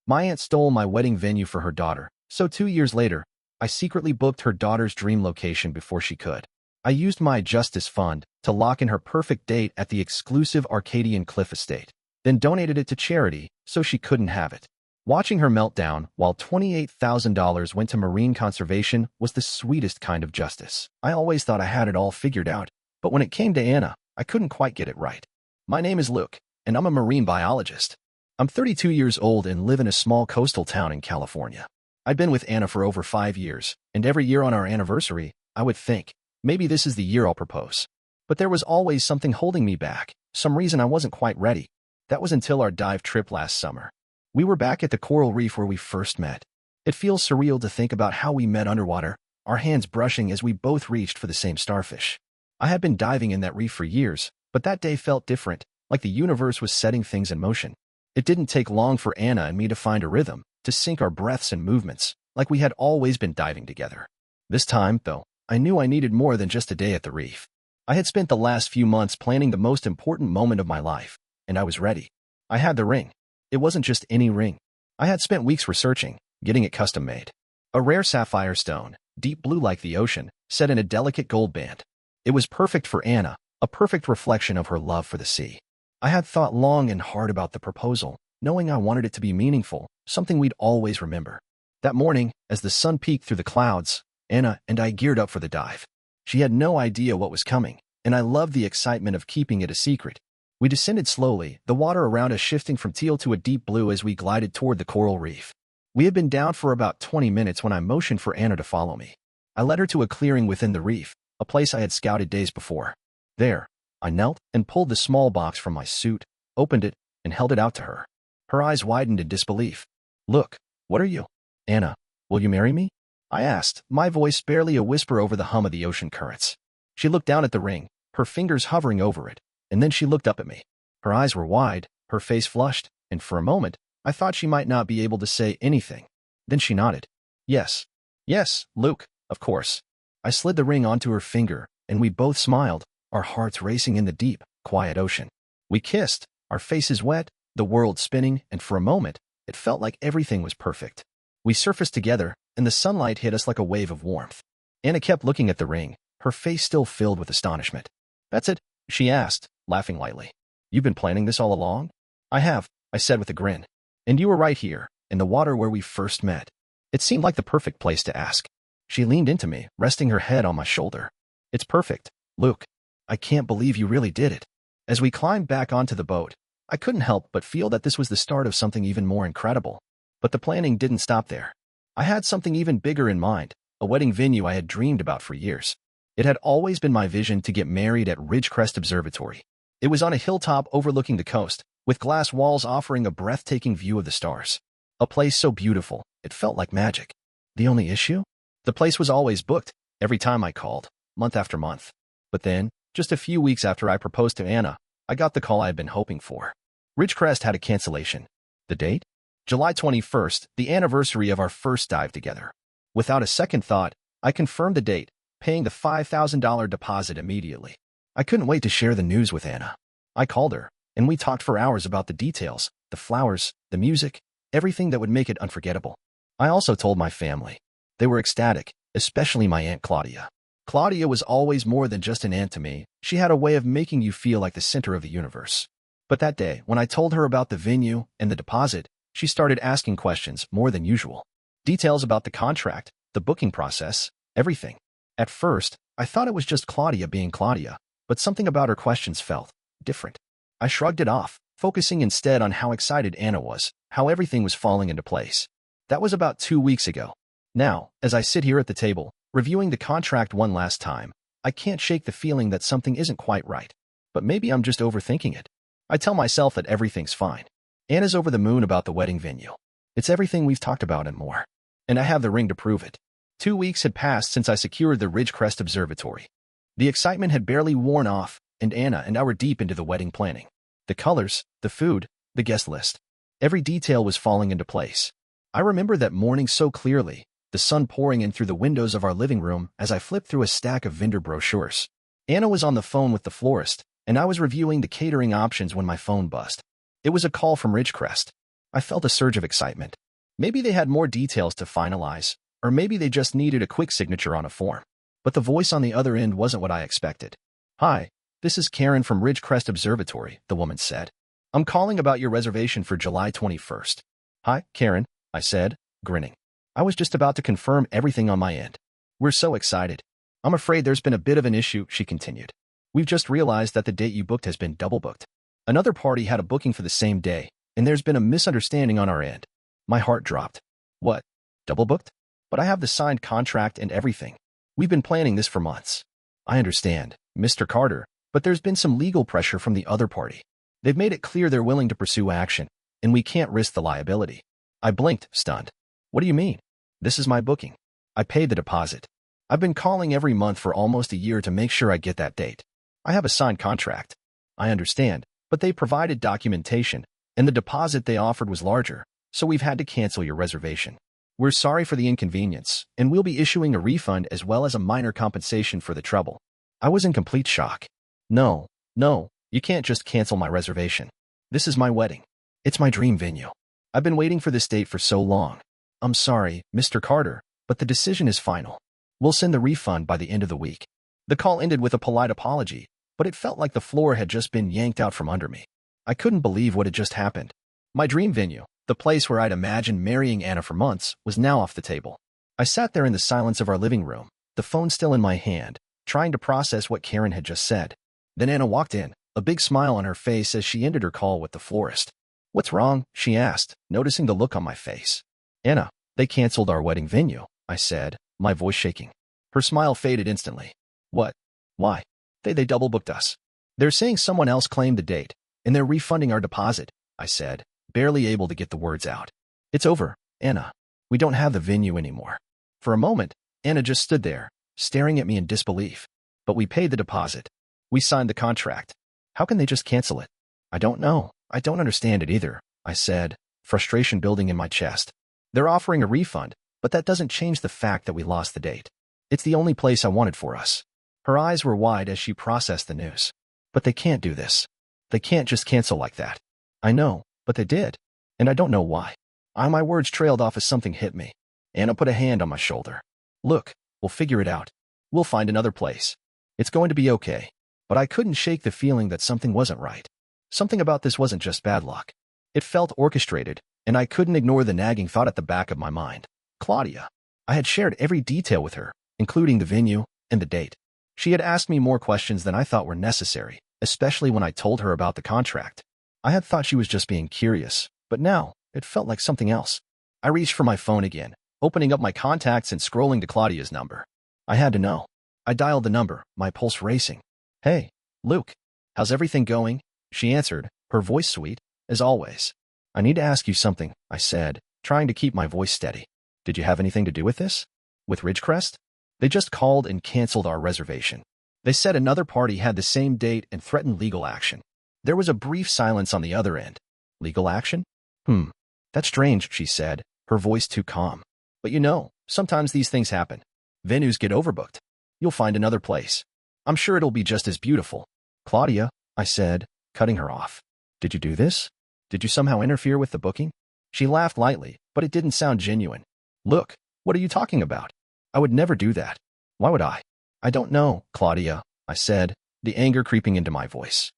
My aunt stole my wedding venue for her daughter, so 2 years later, I secretly booked her daughter's dream location before she could. I used my justice fund to lock in her perfect date at the exclusive Arcadian Cliff Estate, then donated it to charity so she couldn't have it. Watching her meltdown while $28,000 went to marine conservation was the sweetest kind of justice. I always thought I had it all figured out, but when it came to Anna, I couldn't quite get it right. My name is Luke, and I'm a marine biologist. I'm 32 years old and live in a small coastal town in California. I've been with Anna for over 5 years, and every year on our anniversary, I would think, maybe this is the year I'll propose. But there was always something holding me back, some reason I wasn't quite ready. That was until our dive trip last summer. We were back at the coral reef where we first met. It feels surreal to think about how we met underwater, our hands brushing as we both reached for the same starfish. I had been diving in that reef for years, but that day felt different, like the universe was setting things in motion. It didn't take long for Anna and me to find a rhythm, to sync our breaths and movements, like we had always been diving together. This time, though, I knew I needed more than just a day at the reef. I had spent the last few months planning the most important moment of my life, and I was ready. I had the ring. It wasn't just any ring. I had spent weeks researching, getting it custom-made. A rare sapphire stone, deep blue like the ocean, set in a delicate gold band. It was perfect for Anna, a perfect reflection of her love for the sea. I had thought long and hard about the proposal, knowing I wanted it to be meaningful, something we'd always remember. That morning, as the sun peeked through the clouds, Anna and I geared up for the dive. She had no idea what was coming, and I loved the excitement of keeping it a secret. We descended slowly, the water around us shifting from teal to a deep blue as we glided toward the coral reef. We had been down for about 20 minutes when I motioned for Anna to follow me. I led her to a clearing within the reef, a place I had scouted days before. There, I knelt and pulled the small box from my suit, opened it, and held it out to her. Her eyes widened in disbelief. "Look, what are you?" "Anna, will you marry me?" I asked, my voice barely a whisper over the hum of the ocean currents. She looked down at the ring, her fingers hovering over it, and then she looked up at me. Her eyes were wide, her face flushed, and for a moment, I thought she might not be able to say anything. Then she nodded. "Yes. Yes, Luke, of course." I slid the ring onto her finger, and we both smiled, our hearts racing in the deep, quiet ocean. We kissed, our faces wet, the world spinning, and for a moment, it felt like everything was perfect. We surfaced together, and the sunlight hit us like a wave of warmth. Anna kept looking at the ring, her face still filled with astonishment. "That's it?" she asked, laughing lightly. "You've been planning this all along?" "I have," I said with a grin. "And you were right here, in the water where we first met." It seemed like the perfect place to ask. She leaned into me, resting her head on my shoulder. "It's perfect, Luke. I can't believe you really did it." As we climbed back onto the boat, I couldn't help but feel that this was the start of something even more incredible. But the planning didn't stop there. I had something even bigger in mind, a wedding venue I had dreamed about for years. It had always been my vision to get married at Ridgecrest Observatory. It was on a hilltop overlooking the coast, with glass walls offering a breathtaking view of the stars. A place so beautiful, it felt like magic. The only issue? The place was always booked, every time I called, month after month. But then, just a few weeks after I proposed to Anna, I got the call I had been hoping for. Ridgecrest had a cancellation. The date? July 21st, the anniversary of our first dive together. Without a second thought, I confirmed the date, paying the $5,000 deposit immediately. I couldn't wait to share the news with Anna. I called her, and we talked for hours about the details, the flowers, the music, everything that would make it unforgettable. I also told my family. They were ecstatic, especially my Aunt Claudia. Claudia was always more than just an aunt to me. She had a way of making you feel like the center of the universe. But that day, when I told her about the venue and the deposit, she started asking questions more than usual. Details about the contract, the booking process, everything. At first, I thought it was just Claudia being Claudia, but something about her questions felt different. I shrugged it off, focusing instead on how excited Anna was, how everything was falling into place. That was about 2 weeks ago. Now, as I sit here at the table, reviewing the contract one last time, I can't shake the feeling that something isn't quite right. But maybe I'm just overthinking it. I tell myself that everything's fine. Anna's over the moon about the wedding venue. It's everything we've talked about and more. And I have the ring to prove it. 2 weeks had passed since I secured the Ridgecrest Observatory. The excitement had barely worn off, and Anna and I were deep into the wedding planning. The colors, the food, the guest list. Every detail was falling into place. I remember that morning so clearly, the sun pouring in through the windows of our living room as I flipped through a stack of vendor brochures. Anna was on the phone with the florist, and I was reviewing the catering options when my phone buzzed. It was a call from Ridgecrest. I felt a surge of excitement. Maybe they had more details to finalize, or maybe they just needed a quick signature on a form. But the voice on the other end wasn't what I expected. "Hi, this is Karen from Ridgecrest Observatory," the woman said. "I'm calling about your reservation for July 21st. "Hi, Karen," I said, grinning. I was just about to confirm everything on my end. "We're so excited. I'm afraid there's been a bit of an issue," she continued. "We've just realized that the date you booked has been double booked. Another party had a booking for the same day, and there's been a misunderstanding on our end." My heart dropped. "What? Double booked? But I have the signed contract and everything. We've been planning this for months." "I understand, Mr. Carter, but there's been some legal pressure from the other party. They've made it clear they're willing to pursue action, and we can't risk the liability." I blinked, stunned. "What do you mean? This is my booking. I paid the deposit. I've been calling every month for almost a year to make sure I get that date. I have a signed contract." "I understand, but they provided documentation, and the deposit they offered was larger, so we've had to cancel your reservation. We're sorry for the inconvenience, and we'll be issuing a refund as well as a minor compensation for the trouble." I was in complete shock. No, you can't just cancel my reservation. This is my wedding. It's my dream venue. I've been waiting for this date for so long. "I'm sorry, Mr. Carter, but the decision is final. We'll send the refund by the end of the week." The call ended with a polite apology, but it felt like the floor had just been yanked out from under me. I couldn't believe what had just happened. My dream venue, the place where I'd imagined marrying Anna for months, was now off the table. I sat there in the silence of our living room, the phone still in my hand, trying to process what Karen had just said. Then Anna walked in, a big smile on her face as she ended her call with the florist. "What's wrong?" she asked, noticing the look on my face. "Anna, they canceled our wedding venue," I said, my voice shaking. Her smile faded instantly. "What? Why? They double booked us. They're saying someone else claimed the date, and they're refunding our deposit," I said, barely able to get the words out. "It's over, Anna. We don't have the venue anymore." For a moment, Anna just stood there, staring at me in disbelief. "But we paid the deposit. We signed the contract. How can they just cancel it?" "I don't know. I don't understand it either," I said, frustration building in my chest. "They're offering a refund, but that doesn't change the fact that we lost the date. It's the only place I wanted for us." Her eyes were wide as she processed the news. "But they can't do this. They can't just cancel like that." "I know, but they did. And I don't know why." My words trailed off as something hit me. Anna put a hand on my shoulder. "Look, we'll figure it out. We'll find another place. It's going to be okay." But I couldn't shake the feeling that something wasn't right. Something about this wasn't just bad luck. It felt orchestrated, and I couldn't ignore the nagging thought at the back of my mind. Claudia. I had shared every detail with her, including the venue and the date. She had asked me more questions than I thought were necessary, especially when I told her about the contract. I had thought she was just being curious, but now it felt like something else. I reached for my phone again, opening up my contacts and scrolling to Claudia's number. I had to know. I dialed the number, my pulse racing. "Hey, Luke. How's everything going?" She answered, her voice sweet, as always. "I need to ask you something," I said, trying to keep my voice steady. "Did you have anything to do with this? With Ridgecrest? They just called and canceled our reservation. They said another party had the same date and threatened legal action." There was a brief silence on the other end. "Legal action? That's strange," she said, her voice too calm. "But you know, sometimes these things happen. Venues get overbooked. You'll find another place. I'm sure it'll be just as beautiful." "Claudia," I said, cutting her off. "Did you do this? Did you somehow interfere with the booking?" She laughed lightly, but it didn't sound genuine. "Look, what are you talking about? I would never do that. Why would I?" "I don't know, Claudia," I said, the anger creeping into my voice.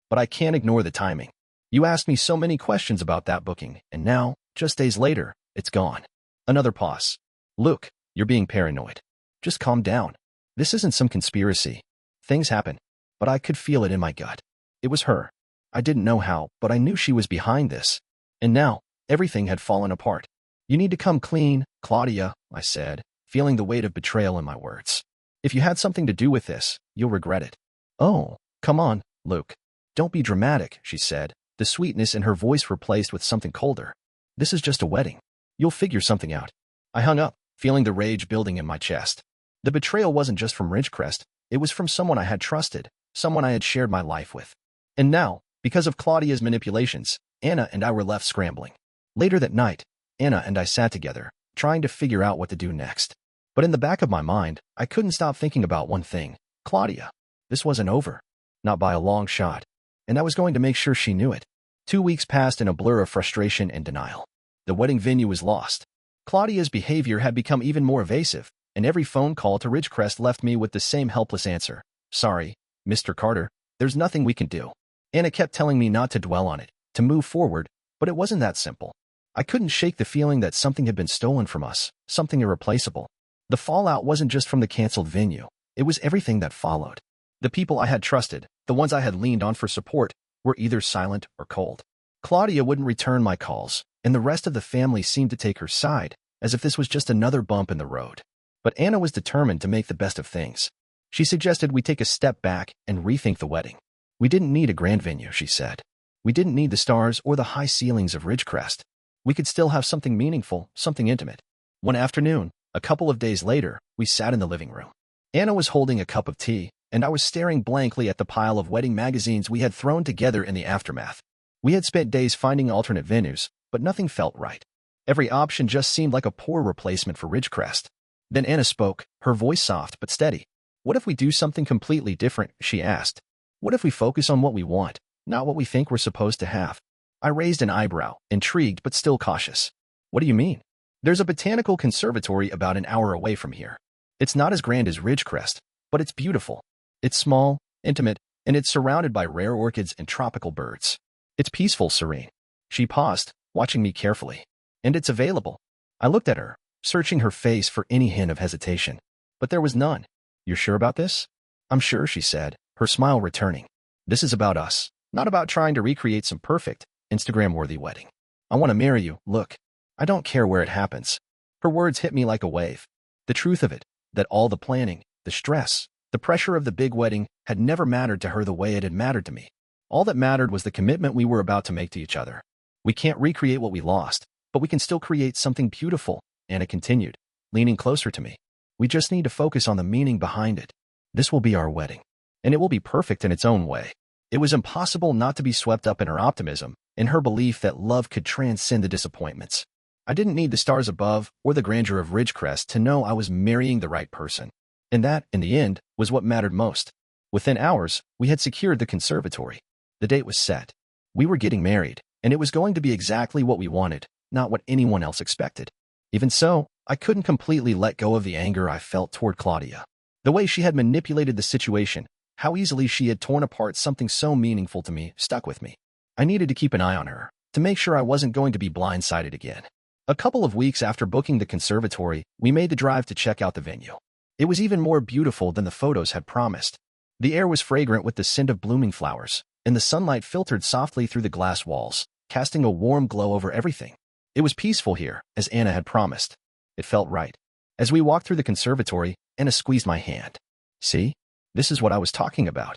"But I can't ignore the timing. You asked me so many questions about that booking, and now, just days later, it's gone." Another pause. "Luke, you're being paranoid. Just calm down. This isn't some conspiracy. Things happen. But I could feel it in my gut. It was her. I didn't know how, but I knew she was behind this. And now, everything had fallen apart. You need to come clean, Claudia, I said, feeling the weight of betrayal in my words. If you had something to do with this, you'll regret it. Oh, come on, Luke. Don't be dramatic, she said, the sweetness in her voice replaced with something colder. This is just a wedding. You'll figure something out. I hung up, feeling the rage building in my chest. The betrayal wasn't just from Ridgecrest, it was from someone I had trusted, someone I had shared my life with. And now, because of Claudia's manipulations, Anna and I were left scrambling. Later that night, Anna and I sat together, trying to figure out what to do next. But in the back of my mind, I couldn't stop thinking about one thing. Claudia. This wasn't over. Not by a long shot. And I was going to make sure she knew it. 2 weeks passed in a blur of frustration and denial. The wedding venue was lost. Claudia's behavior had become even more evasive, and every phone call to Ridgecrest left me with the same helpless answer. Sorry, Mr. Carter, there's nothing we can do. Anna kept telling me not to dwell on it, to move forward, but it wasn't that simple. I couldn't shake the feeling that something had been stolen from us, something irreplaceable. The fallout wasn't just from the canceled venue. It was everything that followed. The people I had trusted, the ones I had leaned on for support, were either silent or cold. Claudia wouldn't return my calls, and the rest of the family seemed to take her side, as if this was just another bump in the road. But Anna was determined to make the best of things. She suggested we take a step back and rethink the wedding. We didn't need a grand venue, she said. We didn't need the stars or the high ceilings of Ridgecrest. We could still have something meaningful, something intimate. One afternoon, a couple of days later, we sat in the living room. Anna was holding a cup of tea, and I was staring blankly at the pile of wedding magazines we had thrown together in the aftermath. We had spent days finding alternate venues, but nothing felt right. Every option just seemed like a poor replacement for Ridgecrest. Then Anna spoke, her voice soft but steady. What if we do something completely different, she asked. What if we focus on what we want, not what we think we're supposed to have? I raised an eyebrow, intrigued but still cautious. What do you mean? There's a botanical conservatory about an hour away from here. It's not as grand as Ridgecrest, but it's beautiful. It's small, intimate, and it's surrounded by rare orchids and tropical birds. It's peaceful, serene. She paused, watching me carefully. And it's available. I looked at her, searching her face for any hint of hesitation. But there was none. You're sure about this? I'm sure, she said, her smile returning. This is about us, not about trying to recreate some perfect, Instagram-worthy wedding. I want to marry you, look. I don't care where it happens. Her words hit me like a wave. The truth of it, that all the planning, the stress, the pressure of the big wedding had never mattered to her the way it had mattered to me. All that mattered was the commitment we were about to make to each other. We can't recreate what we lost, but we can still create something beautiful, Anna continued, leaning closer to me. We just need to focus on the meaning behind it. This will be our wedding, and it will be perfect in its own way. It was impossible not to be swept up in her optimism, in her belief that love could transcend the disappointments. I didn't need the stars above or the grandeur of Ridgecrest to know I was marrying the right person. And that, in the end, was what mattered most. Within hours, we had secured the conservatory. The date was set. We were getting married, and it was going to be exactly what we wanted, not what anyone else expected. Even so, I couldn't completely let go of the anger I felt toward Claudia. The way she had manipulated the situation, how easily she had torn apart something so meaningful to me, stuck with me. I needed to keep an eye on her, to make sure I wasn't going to be blindsided again. A couple of weeks after booking the conservatory, we made the drive to check out the venue. It was even more beautiful than the photos had promised. The air was fragrant with the scent of blooming flowers, and the sunlight filtered softly through the glass walls, casting a warm glow over everything. It was peaceful here, as Anna had promised. It felt right. As we walked through the conservatory, Anna squeezed my hand. See? This is what I was talking about.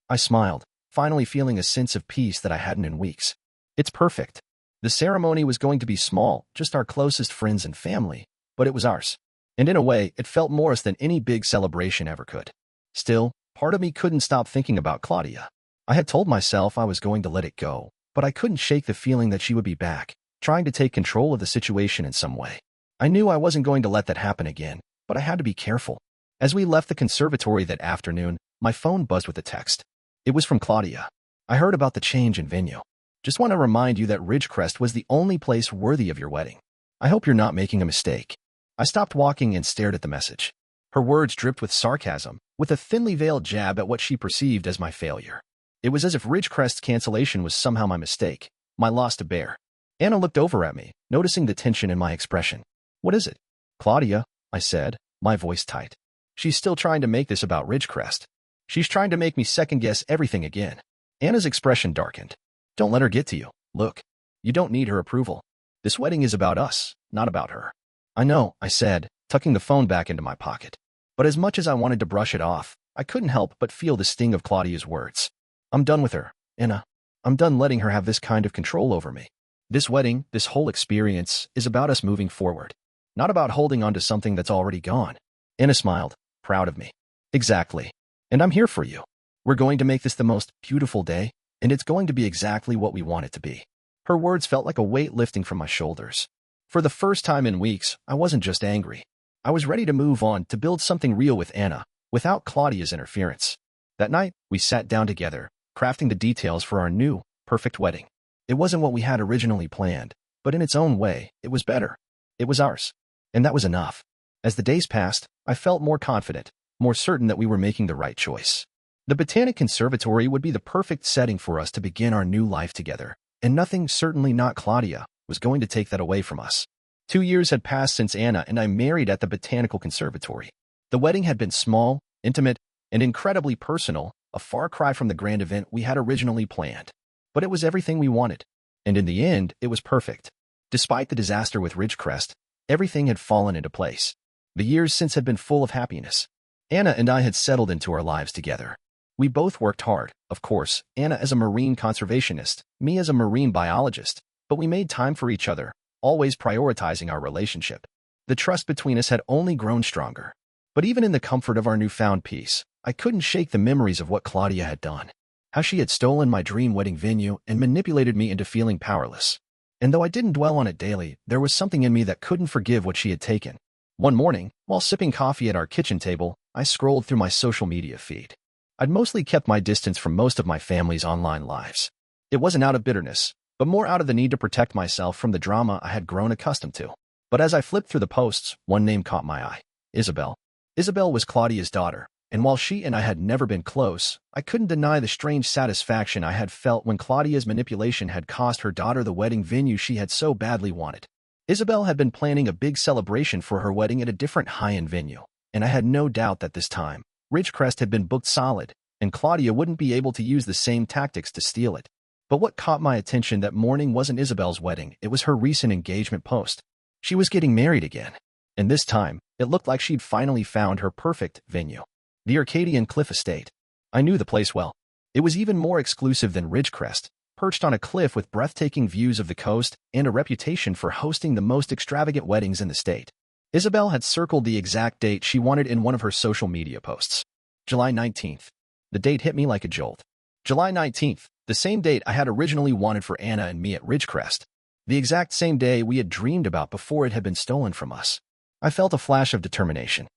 I smiled, finally feeling a sense of peace that I hadn't in weeks. It's perfect. The ceremony was going to be small, just our closest friends and family, but it was ours. And in a way, it felt more us than any big celebration ever could. Still, part of me couldn't stop thinking about Claudia. I had told myself I was going to let it go, but I couldn't shake the feeling that she would be back, trying to take control of the situation in some way. I knew I wasn't going to let that happen again, but I had to be careful. As we left the conservatory that afternoon, my phone buzzed with a text. It was from Claudia. I heard about the change in venue. Just want to remind you that Ridgecrest was the only place worthy of your wedding. I hope you're not making a mistake. I stopped walking and stared at the message. Her words dripped with sarcasm, with a thinly veiled jab at what she perceived as my failure. It was as if Ridgecrest's cancellation was somehow my mistake, my loss to bear. Anna looked over at me, noticing the tension in my expression. What is it? Claudia, I said, my voice tight. She's still trying to make this about Ridgecrest. She's trying to make me second-guess everything again. Anna's expression darkened. Don't let her get to you. Look, you don't need her approval. This wedding is about us, not about her. I know, I said, tucking the phone back into my pocket. But as much as I wanted to brush it off, I couldn't help but feel the sting of Claudia's words. I'm done with her, Anna. I'm done letting her have this kind of control over me. This wedding, this whole experience, is about us moving forward, not about holding on to something that's already gone. Anna smiled, proud of me. Exactly. And I'm here for you. We're going to make this the most beautiful day, and it's going to be exactly what we want it to be. Her words felt like a weight lifting from my shoulders. For the first time in weeks, I wasn't just angry. I was ready to move on, to build something real with Anna, without Claudia's interference. That night, we sat down together, crafting the details for our new, perfect wedding. It wasn't what we had originally planned, but in its own way, it was better. It was ours. And that was enough. As the days passed, I felt more confident, more certain that we were making the right choice. The Botanic Conservatory would be the perfect setting for us to begin our new life together, and nothing, certainly not Claudia, was going to take that away from us. 2 years had passed since Anna and I married at the Botanical Conservatory. The wedding had been small, intimate, and incredibly personal, a far cry from the grand event we had originally planned. But it was everything we wanted. And in the end, it was perfect. Despite the disaster with Ridgecrest, everything had fallen into place. The years since had been full of happiness. Anna and I had settled into our lives together. We both worked hard, of course, Anna as a marine conservationist, me as a marine biologist, but we made time for each other, always prioritizing our relationship. The trust between us had only grown stronger. But even in the comfort of our newfound peace, I couldn't shake the memories of what Claudia had done. How she had stolen my dream wedding venue and manipulated me into feeling powerless. And though I didn't dwell on it daily, there was something in me that couldn't forgive what she had taken. One morning, while sipping coffee at our kitchen table, I scrolled through my social media feed. I'd mostly kept my distance from most of my family's online lives. It wasn't out of bitterness, but more out of the need to protect myself from the drama I had grown accustomed to. But as I flipped through the posts, one name caught my eye. Isabel. Isabel was Claudia's daughter, and while she and I had never been close, I couldn't deny the strange satisfaction I had felt when Claudia's manipulation had cost her daughter the wedding venue she had so badly wanted. Isabel had been planning a big celebration for her wedding at a different high-end venue, and I had no doubt that this time, Ridgecrest had been booked solid, and Claudia wouldn't be able to use the same tactics to steal it. But what caught my attention that morning wasn't Isabel's wedding, it was her recent engagement post. She was getting married again, and this time, it looked like she'd finally found her perfect venue. The Arcadian Cliff Estate. I knew the place well. It was even more exclusive than Ridgecrest, perched on a cliff with breathtaking views of the coast and a reputation for hosting the most extravagant weddings in the state. Isabel had circled the exact date she wanted in one of her social media posts. July 19th. The date hit me like a jolt. July 19th, the same date I had originally wanted for Anna and me at Ridgecrest. The exact same day we had dreamed about before it had been stolen from us. I felt a flash of determination.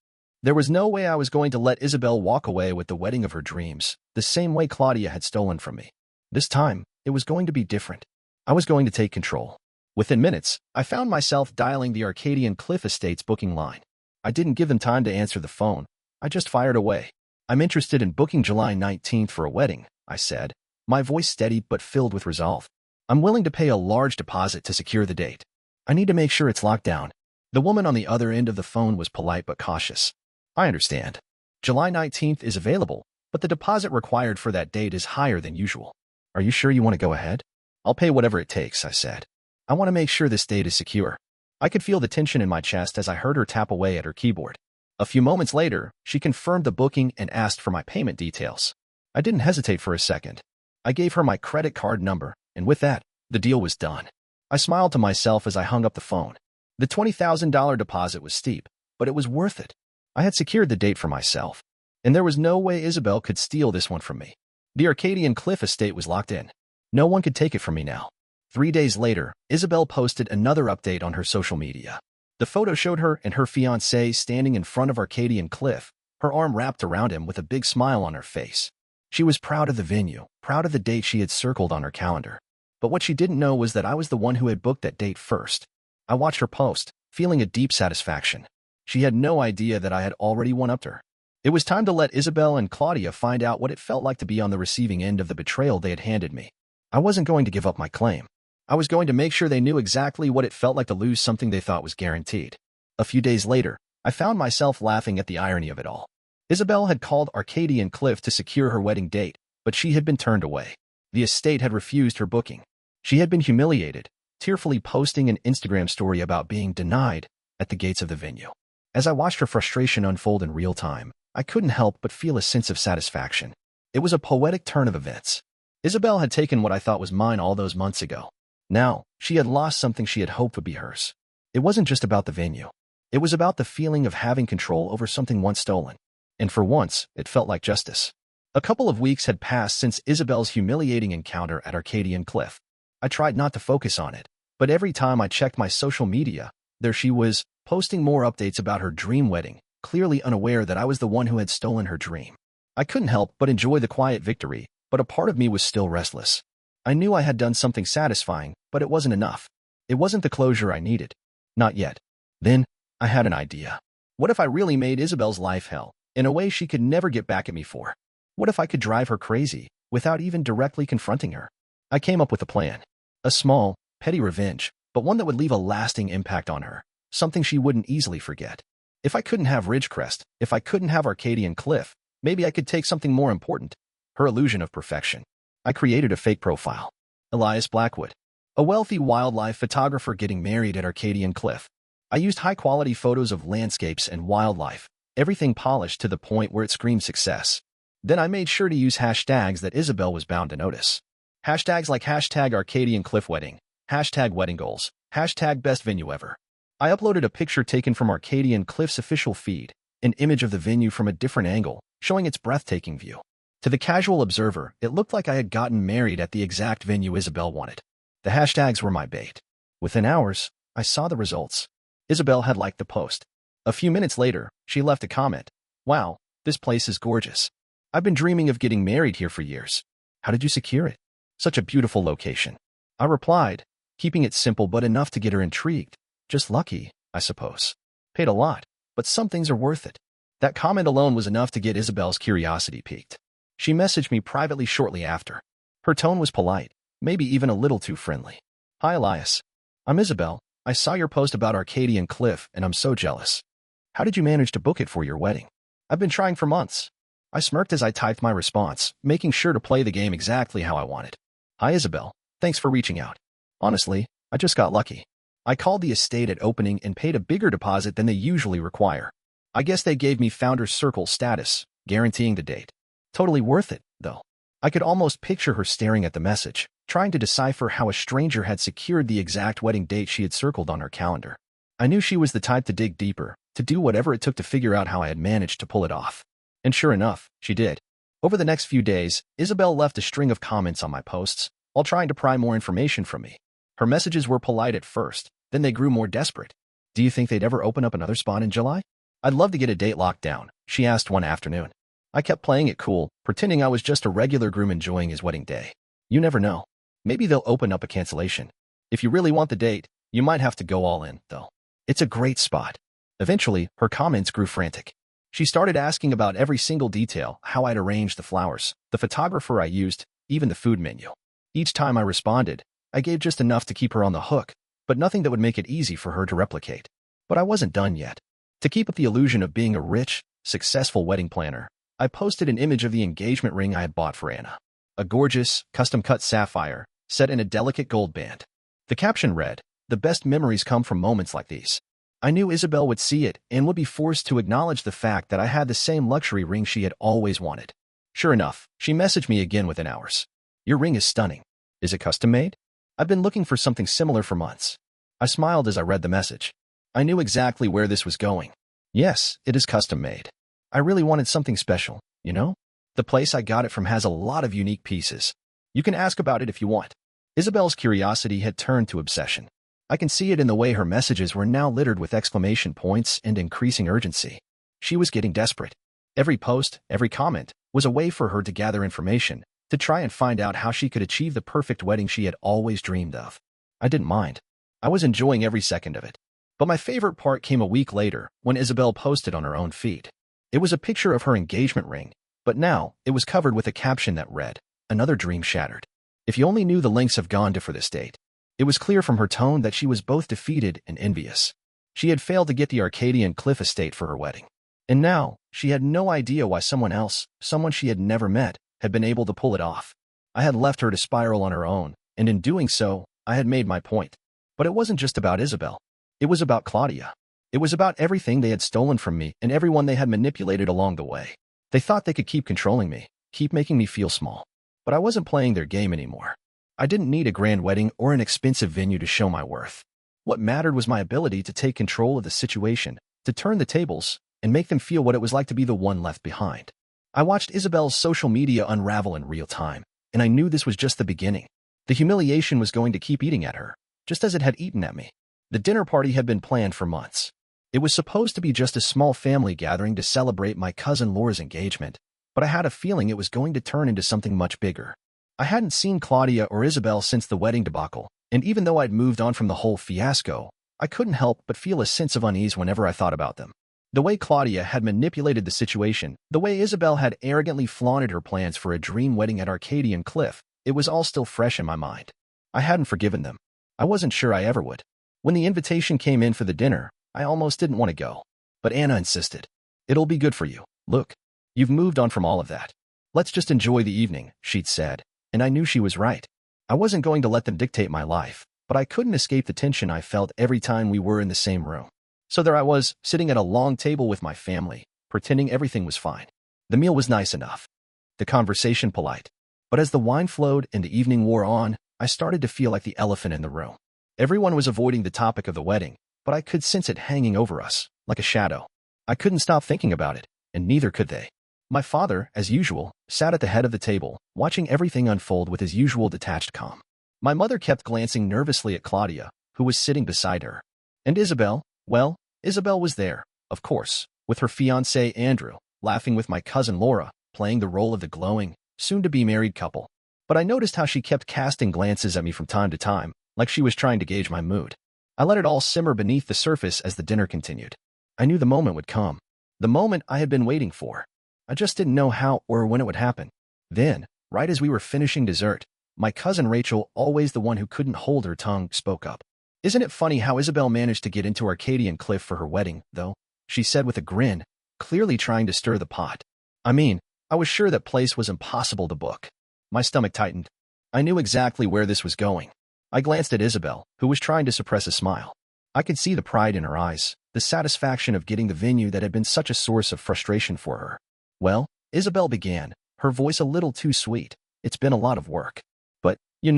There was no way I was going to let Isabel walk away with the wedding of her dreams, the same way Claudia had stolen from me. This time, it was going to be different. I was going to take control. Within minutes, I found myself dialing the Arcadian Cliff Estate's booking line. I didn't give them time to answer the phone. I just fired away. "I'm interested in booking July 19th for a wedding," I said, my voice steady but filled with resolve. "I'm willing to pay a large deposit to secure the date. I need to make sure it's locked down." The woman on the other end of the phone was polite but cautious. "I understand. July 19th is available, but the deposit required for that date is higher than usual. Are you sure you want to go ahead?" "I'll pay whatever it takes," I said. "I want to make sure this date is secure." I could feel the tension in my chest as I heard her tap away at her keyboard. A few moments later, she confirmed the booking and asked for my payment details. I didn't hesitate for a second. I gave her my credit card number, and with that, the deal was done. I smiled to myself as I hung up the phone. The $20,000 deposit was steep, but it was worth it. I had secured the date for myself, and there was no way Isabel could steal this one from me. The Arcadian Cliff Estate was locked in. No one could take it from me now. 3 days later, Isabel posted another update on her social media. The photo showed her and her fiancé standing in front of Arcadian Cliff, her arm wrapped around him with a big smile on her face. She was proud of the venue, proud of the date she had circled on her calendar. But what she didn't know was that I was the one who had booked that date first. I watched her post, feeling a deep satisfaction. She had no idea that I had already one-upped her. It was time to let Isabel and Claudia find out what it felt like to be on the receiving end of the betrayal they had handed me. I wasn't going to give up my claim. I was going to make sure they knew exactly what it felt like to lose something they thought was guaranteed. A few days later, I found myself laughing at the irony of it all. Isabel had called Arcadian Cliff to secure her wedding date, but she had been turned away. The estate had refused her booking. She had been humiliated, tearfully posting an Instagram story about being denied at the gates of the venue. As I watched her frustration unfold in real time, I couldn't help but feel a sense of satisfaction. It was a poetic turn of events. Isabel had taken what I thought was mine all those months ago. Now, she had lost something she had hoped would be hers. It wasn't just about the venue. It was about the feeling of having control over something once stolen. And for once, it felt like justice. A couple of weeks had passed since Isabel's humiliating encounter at Arcadian Cliff. I tried not to focus on it, but every time I checked my social media, there she was, posting more updates about her dream wedding, clearly unaware that I was the one who had stolen her dream. I couldn't help but enjoy the quiet victory, but a part of me was still restless. I knew I had done something satisfying, but it wasn't enough. It wasn't the closure I needed. Not yet. Then, I had an idea. What if I really made Isabel's life hell, in a way she could never get back at me for? What if I could drive her crazy, without even directly confronting her? I came up with a plan. A small, petty revenge, but one that would leave a lasting impact on her. Something she wouldn't easily forget. If I couldn't have Ridgecrest, if I couldn't have Arcadian Cliff, maybe I could take something more important. Her illusion of perfection. I created a fake profile. Elias Blackwood. A wealthy wildlife photographer getting married at Arcadian Cliff. I used high-quality photos of landscapes and wildlife, everything polished to the point where it screamed success. Then I made sure to use hashtags that Isabel was bound to notice. Hashtags like hashtag Arcadian Cliff Wedding, hashtag Wedding Goals, hashtag Best Venue Ever. I uploaded a picture taken from Arcadian Cliff's official feed, an image of the venue from a different angle, showing its breathtaking view. To the casual observer, it looked like I had gotten married at the exact venue Isabel wanted. The hashtags were my bait. Within hours, I saw the results. Isabel had liked the post. A few minutes later, she left a comment. Wow, this place is gorgeous. I've been dreaming of getting married here for years. How did you secure it? Such a beautiful location. I replied, keeping it simple but enough to get her intrigued. Just lucky, I suppose. Paid a lot, but some things are worth it. That comment alone was enough to get Isabel's curiosity piqued. She messaged me privately shortly after. Her tone was polite, maybe even a little too friendly. Hi Elias. I'm Isabel. I saw your post about Arcadian Cliff and I'm so jealous. How did you manage to book it for your wedding? I've been trying for months. I smirked as I typed my response, making sure to play the game exactly how I wanted. Hi Isabel. Thanks for reaching out. Honestly, I just got lucky. I called the estate at opening and paid a bigger deposit than they usually require. I guess they gave me Founder's Circle status, guaranteeing the date. Totally worth it, though. I could almost picture her staring at the message, trying to decipher how a stranger had secured the exact wedding date she had circled on her calendar. I knew she was the type to dig deeper, to do whatever it took to figure out how I had managed to pull it off. And sure enough, she did. Over the next few days, Isabel left a string of comments on my posts, all trying to pry more information from me. Her messages were polite at first, then they grew more desperate. Do you think they'd ever open up another spot in July? I'd love to get a date locked down, she asked one afternoon. I kept playing it cool, pretending I was just a regular groom enjoying his wedding day. You never know. Maybe they'll open up a cancellation. If you really want the date, you might have to go all in, though. It's a great spot. Eventually, her comments grew frantic. She started asking about every single detail, how I'd arranged the flowers, the photographer I used, even the food menu. Each time I responded, I gave just enough to keep her on the hook, but nothing that would make it easy for her to replicate. But I wasn't done yet. To keep up the illusion of being a rich, successful wedding planner, I posted an image of the engagement ring I had bought for Anna. A gorgeous, custom-cut sapphire, set in a delicate gold band. The caption read, "The best memories come from moments like these." I knew Isabel would see it and would be forced to acknowledge the fact that I had the same luxury ring she had always wanted. Sure enough, she messaged me again within hours. Your ring is stunning. Is it custom-made? I've been looking for something similar for months. I smiled as I read the message. I knew exactly where this was going. Yes, it is custom-made. I really wanted something special, you know? The place I got it from has a lot of unique pieces. You can ask about it if you want. Isabel's curiosity had turned to obsession. I can see it in the way her messages were now littered with exclamation points and increasing urgency. She was getting desperate. Every post, every comment, was a way for her to gather information, to try and find out how she could achieve the perfect wedding she had always dreamed of. I didn't mind. I was enjoying every second of it. But my favorite part came a week later, when Isabel posted on her own feed. It was a picture of her engagement ring, but now it was covered with a caption that read, "Another dream shattered." If you only knew the lengths have gone to for this date. It was clear from her tone that she was both defeated and envious. She had failed to get the Arcadian Cliff estate for her wedding. And now, she had no idea why someone else, someone she had never met, had been able to pull it off. I had left her to spiral on her own, and in doing so, I had made my point. But it wasn't just about Isabel. It was about Claudia. It was about everything they had stolen from me and everyone they had manipulated along the way. They thought they could keep controlling me, keep making me feel small. But I wasn't playing their game anymore. I didn't need a grand wedding or an expensive venue to show my worth. What mattered was my ability to take control of the situation, to turn the tables, and make them feel what it was like to be the one left behind. I watched Isabel's social media unravel in real time, and I knew this was just the beginning. The humiliation was going to keep eating at her, just as it had eaten at me. The dinner party had been planned for months. It was supposed to be just a small family gathering to celebrate my cousin Laura's engagement, but I had a feeling it was going to turn into something much bigger. I hadn't seen Claudia or Isabel since the wedding debacle, and even though I'd moved on from the whole fiasco, I couldn't help but feel a sense of unease whenever I thought about them. The way Claudia had manipulated the situation, the way Isabel had arrogantly flaunted her plans for a dream wedding at Arcadian Cliff, it was all still fresh in my mind. I hadn't forgiven them. I wasn't sure I ever would. When the invitation came in for the dinner, I almost didn't want to go. But Anna insisted. "It'll be good for you. Look, you've moved on from all of that. Let's just enjoy the evening," she'd said, and I knew she was right. I wasn't going to let them dictate my life, but I couldn't escape the tension I felt every time we were in the same room. So there I was, sitting at a long table with my family, pretending everything was fine. The meal was nice enough, the conversation polite. But as the wine flowed and the evening wore on, I started to feel like the elephant in the room. Everyone was avoiding the topic of the wedding, but I could sense it hanging over us, like a shadow. I couldn't stop thinking about it, and neither could they. My father, as usual, sat at the head of the table, watching everything unfold with his usual detached calm. My mother kept glancing nervously at Claudia, who was sitting beside her. And Isabel? Well, Isabel was there, of course, with her fiancé Andrew, laughing with my cousin Laura, playing the role of the glowing, soon-to-be married couple. But I noticed how she kept casting glances at me from time to time, like she was trying to gauge my mood. I let it all simmer beneath the surface as the dinner continued. I knew the moment would come. The moment I had been waiting for. I just didn't know how or when it would happen. Then, right as we were finishing dessert, my cousin Rachel, always the one who couldn't hold her tongue, spoke up. "Isn't it funny how Isabel managed to get into Arcadian Cliff for her wedding, though?" she said with a grin, clearly trying to stir the pot. I mean, I was sure that place was impossible to book. My stomach tightened. I knew exactly where this was going. I glanced at Isabel, who was trying to suppress a smile. I could see the pride in her eyes, the satisfaction of getting the venue that had been such a source of frustration for her. "Well," Isabel began, her voice a little too sweet, "it's been a lot of work. But, you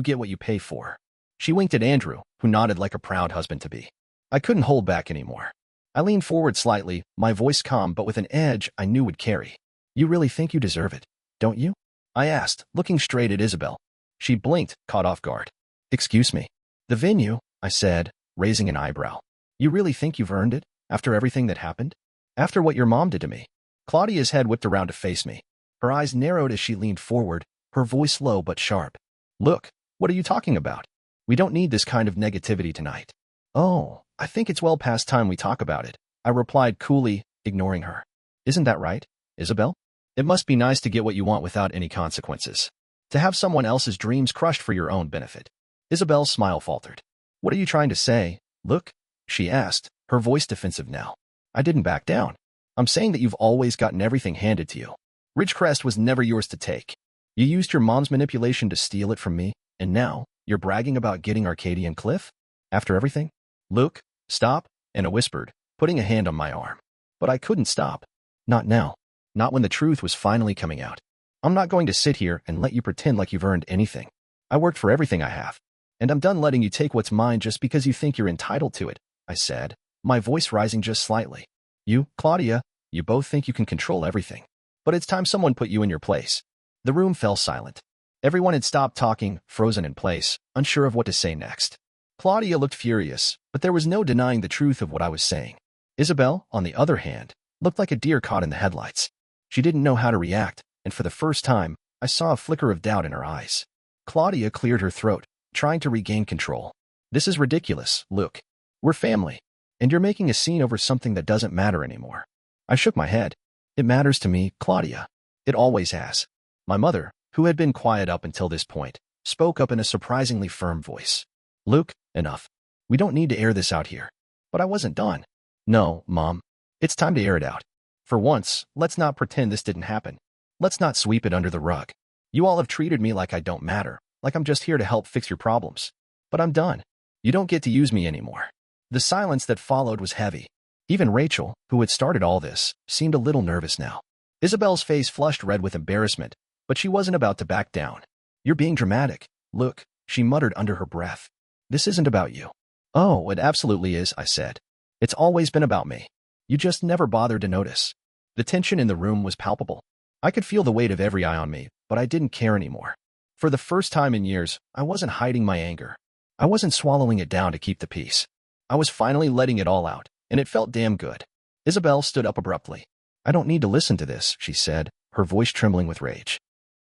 get what you pay for." She winked at Andrew, who nodded like a proud husband-to-be. I couldn't hold back anymore. I leaned forward slightly, my voice calm but with an edge I knew would carry. "You really think you deserve it, don't you?" I asked, looking straight at Isabel. She blinked, caught off guard. "Excuse me." "The venue," I said, raising an eyebrow. "You really think you've earned it, after everything that happened? After what your mom did to me?" Claudia's head whipped around to face me. Her eyes narrowed as she leaned forward, her voice low but sharp. "Look, what are you talking about? We don't need this kind of negativity tonight." "Oh, I think it's well past time we talk about it," I replied coolly, ignoring her. "Isn't that right, Isabel? It must be nice to get what you want without any consequences. To have someone else's dreams crushed for your own benefit." Isabel's smile faltered. "What are you trying to say, Luke?" she asked, her voice defensive now. I didn't back down. "I'm saying that you've always gotten everything handed to you. Ridgecrest was never yours to take. You used your mom's manipulation to steal it from me, and now you're bragging about getting Arcadian Cliff? After everything?" "Luke, stop," Anna whispered, putting a hand on my arm. But I couldn't stop. Not now. Not when the truth was finally coming out. "I'm not going to sit here and let you pretend like you've earned anything. I worked for everything I have. And I'm done letting you take what's mine just because you think you're entitled to it," I said, my voice rising just slightly. "You, Claudia, you both think you can control everything. But it's time someone put you in your place." The room fell silent. Everyone had stopped talking, frozen in place, unsure of what to say next. Claudia looked furious, but there was no denying the truth of what I was saying. Isabel, on the other hand, looked like a deer caught in the headlights. She didn't know how to react, and for the first time, I saw a flicker of doubt in her eyes. Claudia cleared her throat, trying to regain control. "This is ridiculous, Luke. We're family, and you're making a scene over something that doesn't matter anymore." I shook my head. "It matters to me, Claudia. It always has." My mother, who had been quiet up until this point, spoke up in a surprisingly firm voice. "Luke, enough. We don't need to air this out here." But I wasn't done. "No, Mom. It's time to air it out. For once, let's not pretend this didn't happen. Let's not sweep it under the rug. You all have treated me like I don't matter, like I'm just here to help fix your problems. But I'm done. You don't get to use me anymore." The silence that followed was heavy. Even Rachel, who had started all this, seemed a little nervous now. Isabel's face flushed red with embarrassment, but she wasn't about to back down. "You're being dramatic, Luke," she muttered under her breath. "This isn't about you." "Oh, it absolutely is," I said. "It's always been about me. You just never bothered to notice." The tension in the room was palpable. I could feel the weight of every eye on me, but I didn't care anymore. For the first time in years, I wasn't hiding my anger. I wasn't swallowing it down to keep the peace. I was finally letting it all out, and it felt damn good. Isabel stood up abruptly. "I don't need to listen to this," she said, her voice trembling with rage.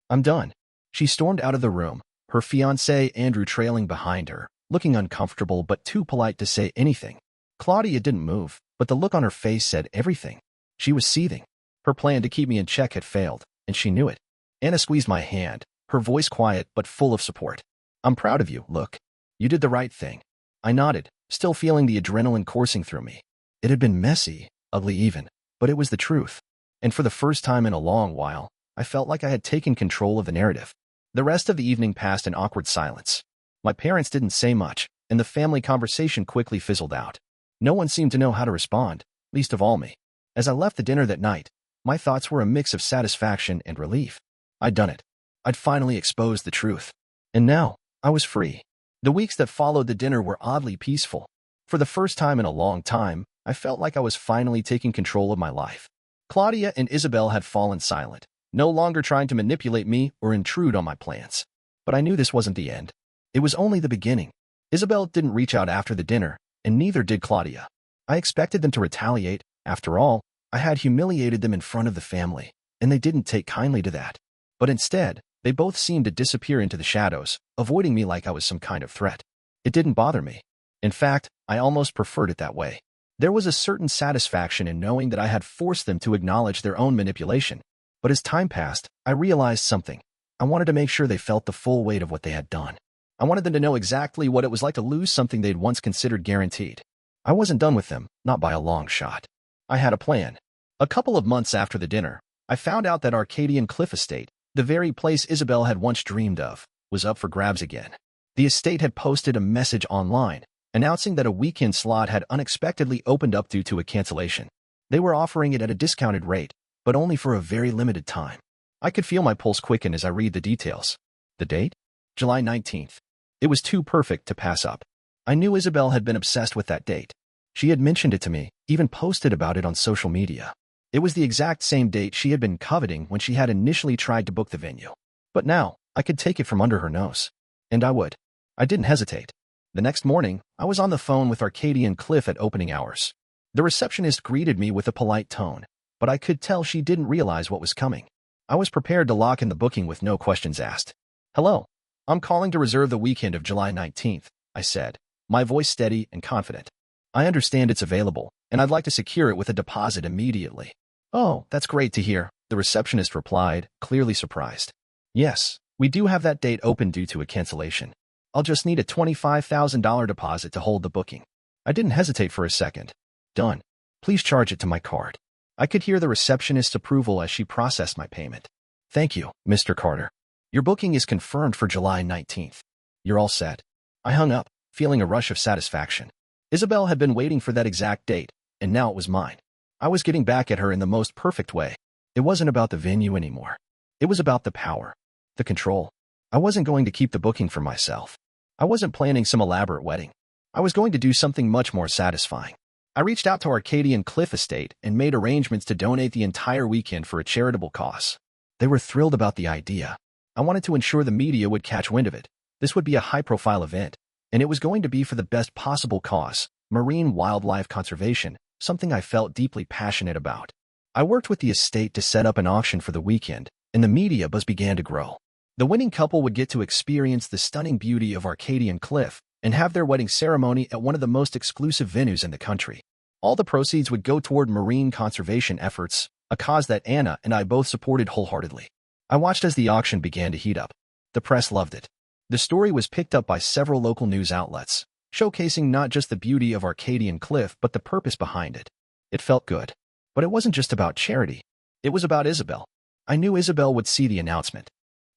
"I'm done. She stormed out of the room, her fiancé Andrew trailing behind her, looking uncomfortable but too polite to say anything. Claudia didn't move, but the look on her face said everything. She was seething. Her plan to keep me in check had failed, and she knew it. Anna squeezed my hand, her voice quiet but full of support. "I'm proud of you, look. You did the right thing." I nodded, still feeling the adrenaline coursing through me. It had been messy, ugly even, but it was the truth. And for the first time in a long while, I felt like I had taken control of the narrative. The rest of the evening passed in awkward silence. My parents didn't say much, and the family conversation quickly fizzled out. No one seemed to know how to respond, least of all me. As I left the dinner that night, my thoughts were a mix of satisfaction and relief. I'd done it. I'd finally exposed the truth. And now, I was free. The weeks that followed the dinner were oddly peaceful. For the first time in a long time, I felt like I was finally taking control of my life. Claudia and Isabel had fallen silent, no longer trying to manipulate me or intrude on my plans. But I knew this wasn't the end. It was only the beginning. Isabel didn't reach out after the dinner, and neither did Claudia. I expected them to retaliate. After all, I had humiliated them in front of the family, and they didn't take kindly to that. But instead, they both seemed to disappear into the shadows, avoiding me like I was some kind of threat. It didn't bother me. In fact, I almost preferred it that way. There was a certain satisfaction in knowing that I had forced them to acknowledge their own manipulation. But as time passed, I realized something. I wanted to make sure they felt the full weight of what they had done. I wanted them to know exactly what it was like to lose something they'd once considered guaranteed. I wasn't done with them, not by a long shot. I had a plan. A couple of months after the dinner, I found out that Arcadian Cliff Estate, the very place Isabel had once dreamed of, was up for grabs again. The estate had posted a message online, announcing that a weekend slot had unexpectedly opened up due to a cancellation. They were offering it at a discounted rate, but only for a very limited time. I could feel my pulse quicken as I read the details. The date? July 19th. It was too perfect to pass up. I knew Isabel had been obsessed with that date. She had mentioned it to me, even posted about it on social media. It was the exact same date she had been coveting when she had initially tried to book the venue. But now, I could take it from under her nose. And I would. I didn't hesitate. The next morning, I was on the phone with Arcadian Cliff at opening hours. The receptionist greeted me with a polite tone, but I could tell she didn't realize what was coming. I was prepared to lock in the booking with no questions asked. "Hello. I'm calling to reserve the weekend of July 19th, I said, my voice steady and confident. "I understand it's available, and I'd like to secure it with a deposit immediately." "Oh, that's great to hear," the receptionist replied, clearly surprised. "Yes, we do have that date open due to a cancellation. I'll just need a $25,000 deposit to hold the booking." I didn't hesitate for a second. "Done. Please charge it to my card." I could hear the receptionist's approval as she processed my payment. "Thank you, Mr. Carter. Your booking is confirmed for July 19th. You're all set." I hung up, feeling a rush of satisfaction. Isabel had been waiting for that exact date, and now it was mine. I was getting back at her in the most perfect way. It wasn't about the venue anymore. It was about the power, the control. I wasn't going to keep the booking for myself. I wasn't planning some elaborate wedding. I was going to do something much more satisfying. I reached out to Arcadian Cliff Estate and made arrangements to donate the entire weekend for a charitable cause. They were thrilled about the idea. I wanted to ensure the media would catch wind of it. This would be a high-profile event, and it was going to be for the best possible cause, marine wildlife conservation, something I felt deeply passionate about. I worked with the estate to set up an auction for the weekend, and the media buzz began to grow. The winning couple would get to experience the stunning beauty of Arcadian Cliff and have their wedding ceremony at one of the most exclusive venues in the country. All the proceeds would go toward marine conservation efforts, a cause that Anna and I both supported wholeheartedly. I watched as the auction began to heat up. The press loved it. The story was picked up by several local news outlets, showcasing not just the beauty of Arcadian Cliff but the purpose behind it. It felt good. But it wasn't just about charity. It was about Isabel. I knew Isabel would see the announcement.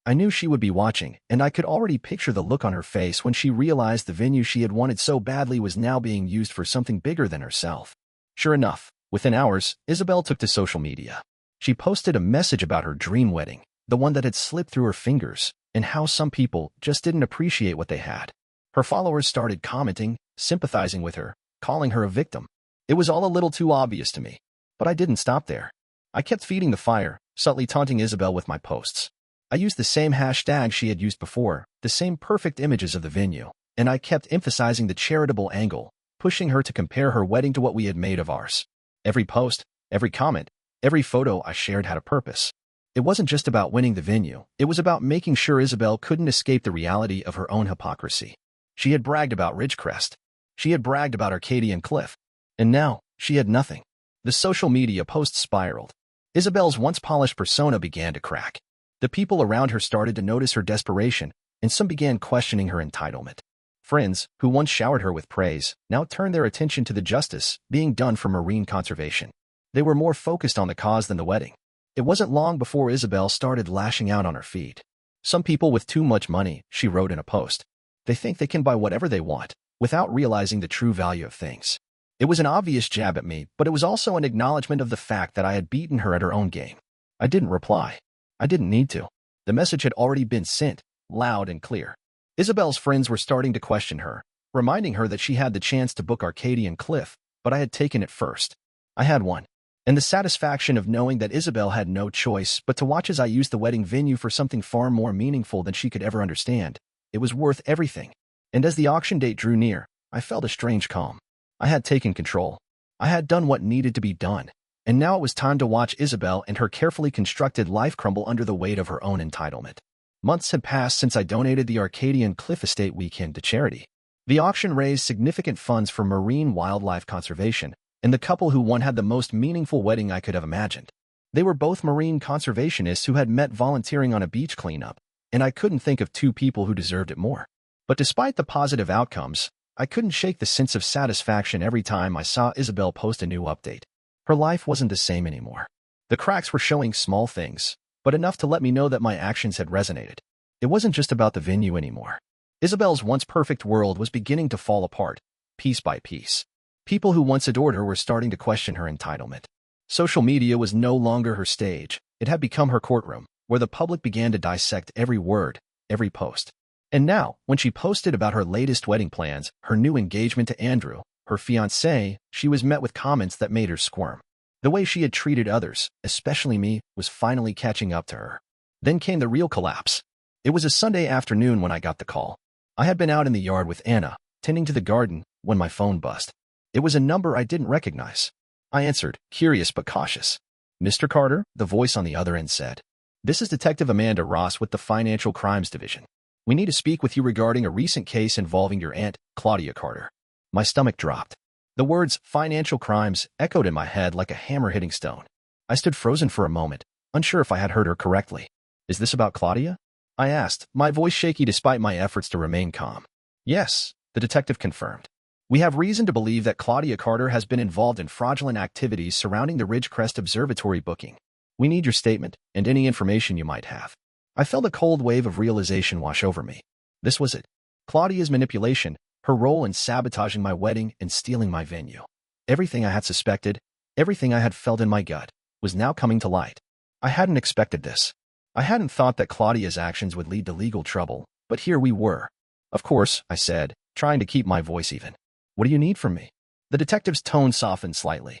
I knew she would be watching, and I could already picture the look on her face when she realized the venue she had wanted so badly was now being used for something bigger than herself. Sure enough, within hours, Isabel took to social media. She posted a message about her dream wedding, the one that had slipped through her fingers, and how some people just didn't appreciate what they had. Her followers started commenting, sympathizing with her, calling her a victim. It was all a little too obvious to me. But I didn't stop there. I kept feeding the fire, subtly taunting Isabel with my posts. I used the same hashtag she had used before, the same perfect images of the venue, and I kept emphasizing the charitable angle, pushing her to compare her wedding to what we had made of ours. Every post, every comment, every photo I shared had a purpose. It wasn't just about winning the venue. It was about making sure Isabel couldn't escape the reality of her own hypocrisy. She had bragged about Ridgecrest. She had bragged about Arcadia and Cliff. And now, she had nothing. The social media posts spiraled. Isabel's once polished persona began to crack. The people around her started to notice her desperation, and some began questioning her entitlement. Friends, who once showered her with praise, now turned their attention to the justice being done for marine conservation. They were more focused on the cause than the wedding. It wasn't long before Isabel started lashing out on her feed. Some people with too much money, she wrote in a post. They think they can buy whatever they want, without realizing the true value of things. It was an obvious jab at me, but it was also an acknowledgement of the fact that I had beaten her at her own game. I didn't reply. I didn't need to. The message had already been sent, loud and clear. Isabel's friends were starting to question her, reminding her that she had the chance to book Arcadia and Cliff, but I had taken it first. I had won. And the satisfaction of knowing that Isabel had no choice but to watch as I used the wedding venue for something far more meaningful than she could ever understand. It was worth everything. And as the auction date drew near, I felt a strange calm. I had taken control. I had done what needed to be done. And now it was time to watch Isabel and her carefully constructed life crumble under the weight of her own entitlement. Months had passed since I donated the Arcadia and Cliff Estate weekend to charity. The auction raised significant funds for marine wildlife conservation, and the couple who won had the most meaningful wedding I could have imagined. They were both marine conservationists who had met volunteering on a beach cleanup, and I couldn't think of two people who deserved it more. But despite the positive outcomes, I couldn't shake the sense of satisfaction every time I saw Isabel post a new update. Her life wasn't the same anymore. The cracks were showing small things, but enough to let me know that my actions had resonated. It wasn't just about the venue anymore. Isabel's once perfect world was beginning to fall apart, piece by piece. People who once adored her were starting to question her entitlement. Social media was no longer her stage. It had become her courtroom, where the public began to dissect every word, every post. And now, when she posted about her latest wedding plans, her new engagement to Andrew, her fiancé, she was met with comments that made her squirm. The way she had treated others, especially me, was finally catching up to her. Then came the real collapse. It was a Sunday afternoon when I got the call. I had been out in the yard with Anna, tending to the garden, when my phone buzzed. It was a number I didn't recognize. I answered, curious but cautious. Mr. Carter, the voice on the other end said. This is Detective Amanda Ross with the Financial Crimes Division. We need to speak with you regarding a recent case involving your aunt, Claudia Carter. My stomach dropped. The words, financial crimes, echoed in my head like a hammer hitting stone. I stood frozen for a moment, unsure if I had heard her correctly. Is this about Claudia? I asked, my voice shaky despite my efforts to remain calm. Yes, the detective confirmed. We have reason to believe that Claudia Carter has been involved in fraudulent activities surrounding the Ridgecrest Observatory booking. We need your statement and any information you might have. I felt a cold wave of realization wash over me. This was it. Claudia's manipulation, her role in sabotaging my wedding and stealing my venue. Everything I had suspected, everything I had felt in my gut, was now coming to light. I hadn't expected this. I hadn't thought that Claudia's actions would lead to legal trouble, but here we were. Of course, I said, trying to keep my voice even. What do you need from me? The detective's tone softened slightly.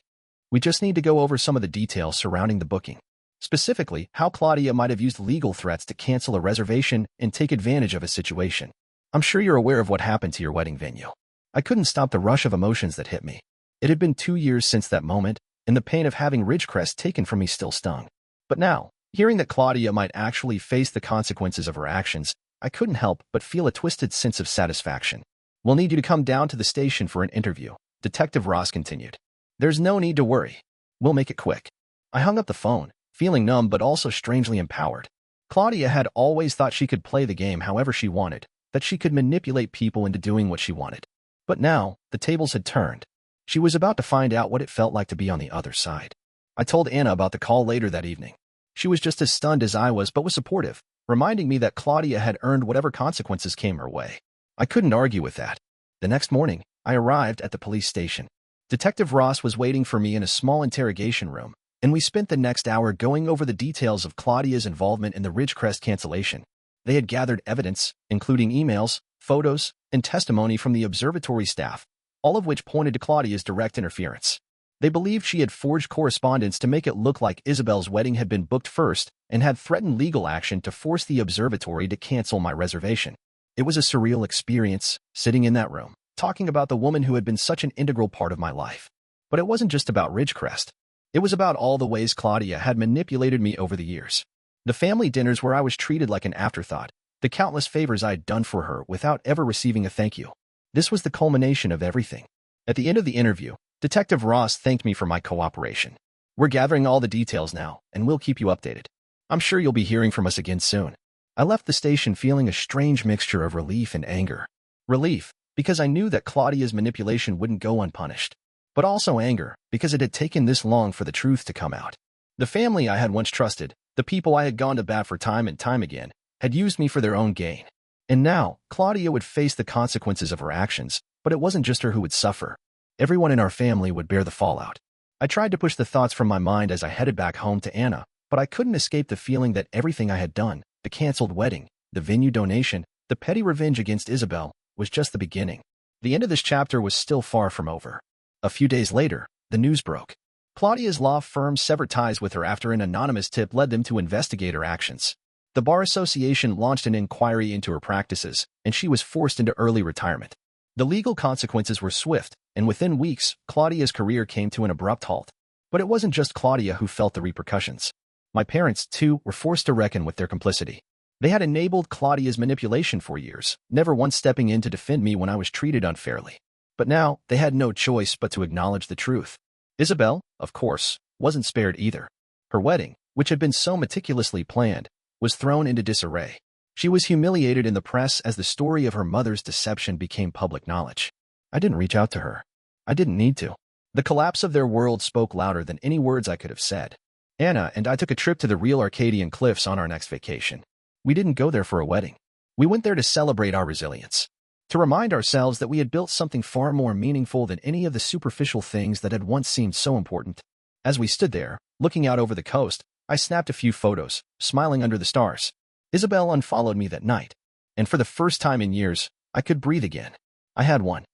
We just need to go over some of the details surrounding the booking. Specifically, how Claudia might have used legal threats to cancel a reservation and take advantage of a situation. I'm sure you're aware of what happened to your wedding venue. I couldn't stop the rush of emotions that hit me. It had been 2 years since that moment, and the pain of having Ridgecrest taken from me still stung. But now, hearing that Claudia might actually face the consequences of her actions, I couldn't help but feel a twisted sense of satisfaction. We'll need you to come down to the station for an interview, Detective Ross continued. There's no need to worry. We'll make it quick. I hung up the phone, feeling numb but also strangely empowered. Claudia had always thought she could play the game however she wanted, that she could manipulate people into doing what she wanted. But now, the tables had turned. She was about to find out what it felt like to be on the other side. I told Anna about the call later that evening. She was just as stunned as I was but was supportive, reminding me that Claudia had earned whatever consequences came her way. I couldn't argue with that. The next morning, I arrived at the police station. Detective Ross was waiting for me in a small interrogation room, and we spent the next hour going over the details of Claudia's involvement in the Ridgecrest cancellation. They had gathered evidence, including emails, photos, and testimony from the observatory staff, all of which pointed to Claudia's direct interference. They believed she had forged correspondence to make it look like Isabel's wedding had been booked first and had threatened legal action to force the observatory to cancel my reservation. It was a surreal experience, sitting in that room, talking about the woman who had been such an integral part of my life. But it wasn't just about Ridgecrest. It was about all the ways Claudia had manipulated me over the years. The family dinners where I was treated like an afterthought, the countless favors I had done for her without ever receiving a thank you. This was the culmination of everything. At the end of the interview, Detective Ross thanked me for my cooperation. We're gathering all the details now, and we'll keep you updated. I'm sure you'll be hearing from us again soon. I left the station feeling a strange mixture of relief and anger. Relief, because I knew that Claudia's manipulation wouldn't go unpunished. But also anger, because it had taken this long for the truth to come out. The family I had once trusted, the people I had gone to bat for time and time again, had used me for their own gain. And now, Claudia would face the consequences of her actions, but it wasn't just her who would suffer. Everyone in our family would bear the fallout. I tried to push the thoughts from my mind as I headed back home to Anna, but I couldn't escape the feeling that everything I had done, the canceled wedding, the venue donation, the petty revenge against Isabel, was just the beginning. The end of this chapter was still far from over. A few days later, the news broke. Claudia's law firm severed ties with her after an anonymous tip led them to investigate her actions. The Bar Association launched an inquiry into her practices, and she was forced into early retirement. The legal consequences were swift, and within weeks, Claudia's career came to an abrupt halt. But it wasn't just Claudia who felt the repercussions. My parents, too, were forced to reckon with their complicity. They had enabled Claudia's manipulation for years, never once stepping in to defend me when I was treated unfairly. But now, they had no choice but to acknowledge the truth. Isabel, of course, wasn't spared either. Her wedding, which had been so meticulously planned, was thrown into disarray. She was humiliated in the press as the story of her mother's deception became public knowledge. I didn't reach out to her. I didn't need to. The collapse of their world spoke louder than any words I could have said. Anna and I took a trip to the real Arcadian cliffs on our next vacation. We didn't go there for a wedding. We went there to celebrate our resilience. To remind ourselves that we had built something far more meaningful than any of the superficial things that had once seemed so important. As we stood there, looking out over the coast, I snapped a few photos, smiling under the stars. Isabel unfollowed me that night, and for the first time in years, I could breathe again. I had one.